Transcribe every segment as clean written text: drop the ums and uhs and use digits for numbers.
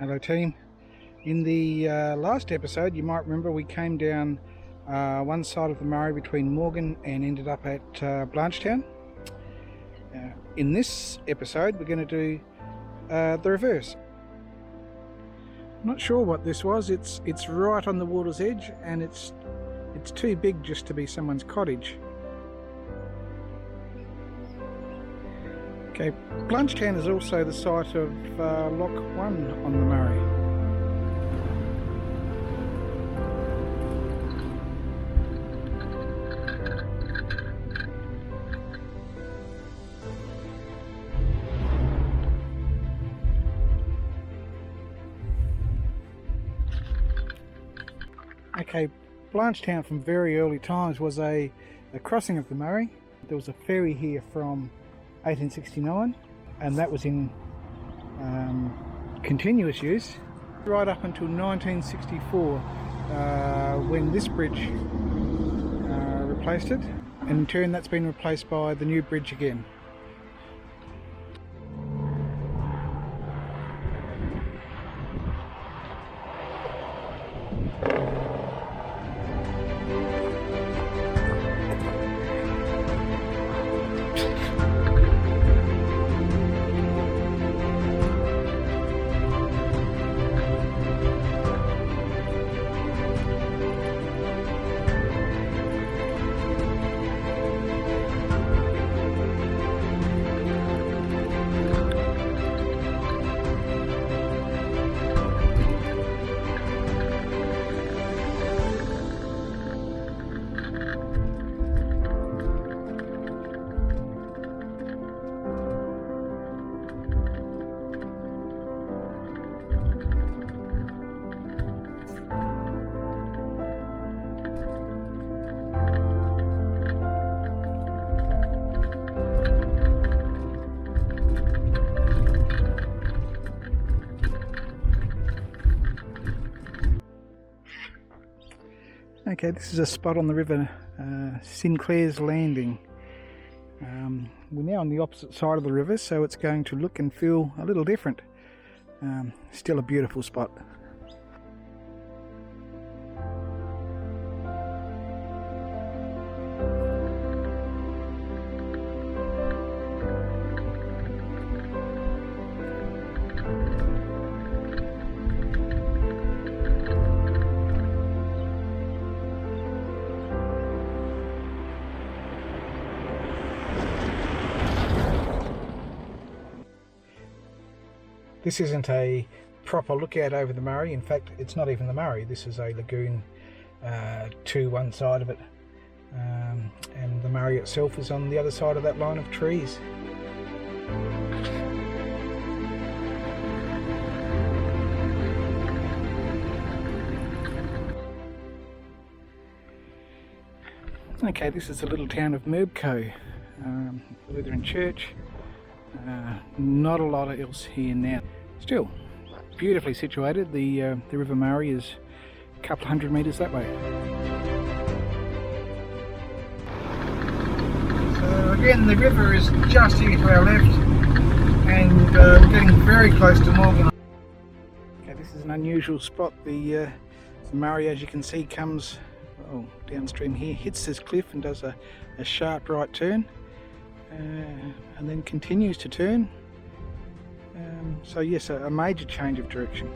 Hello team. In the last episode, you might remember we came down one side of the Murray between Morgan and ended up at Blanchetown. In this episode we're going to do the reverse. I'm not sure what this was. It's right on the water's edge and it's too big just to be someone's cottage. Okay, Blanchetown is also the site of Lock 1 on the Murray. Okay, Blanchetown from very early times was a crossing of the Murray. There was a ferry here from 1869 and that was in continuous use right up until 1964 when this bridge replaced it, and in turn that's been replaced by the new bridge again. Okay, this is a spot on the river, Sinclair's Landing. We're now on the opposite side of the river, so it's going to look and feel a little different. Still a beautiful spot. This isn't a proper lookout over the Murray. In fact, it's not even the Murray. This is a lagoon to one side of it, and the Murray itself is on the other side of that line of trees. Okay, this is the little town of Merbco, Lutheran church. Not a lot else here now. Still, beautifully situated. The River Murray is a couple of 100 metres that way. So again, the river is just here to our left, and we're getting very close to Morgan. Okay, this is an unusual spot. The Murray, as you can see, comes downstream here, hits this cliff and does a sharp right turn. And then continues to turn. So yes, a major change of direction.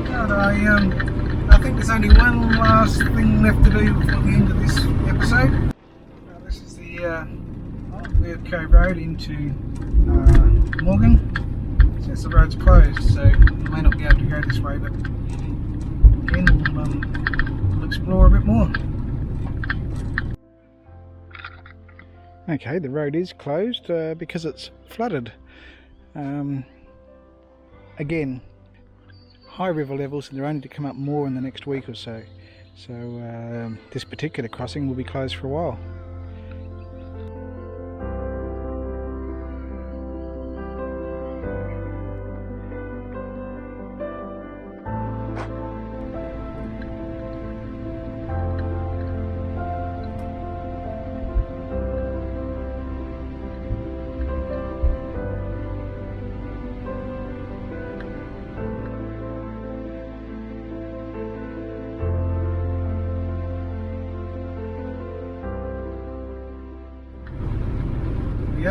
But I think there's only one last thing left to do before the end of this episode. This is the Merbco Road into Morgan. Since the road's closed, so we may not be able to go this way, but again we'll explore a bit more. Okay, the road is closed because it's flooded. Again, high river levels, and they're only to come up more in the next week or so. So this particular crossing will be closed for a while.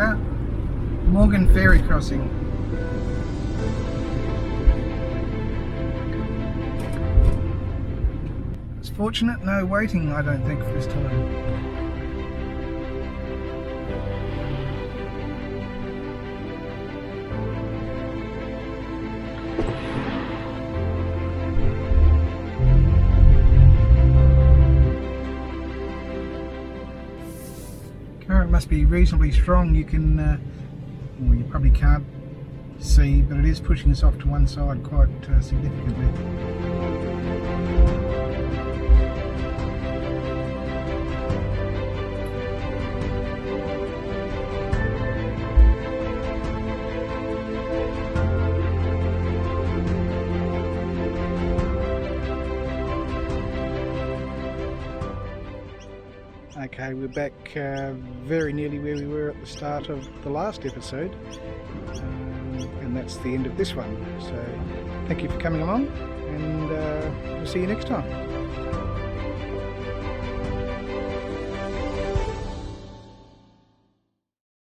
are. Morgan Ferry Crossing. It's fortunate, no waiting I don't think for this time. Current must be reasonably strong. You can, well, you probably can't see, but it is pushing us off to one side quite significantly. Okay, we're back very nearly where we were at the start of the last episode, and that's the end of this one. So thank you for coming along, and we'll see you next time.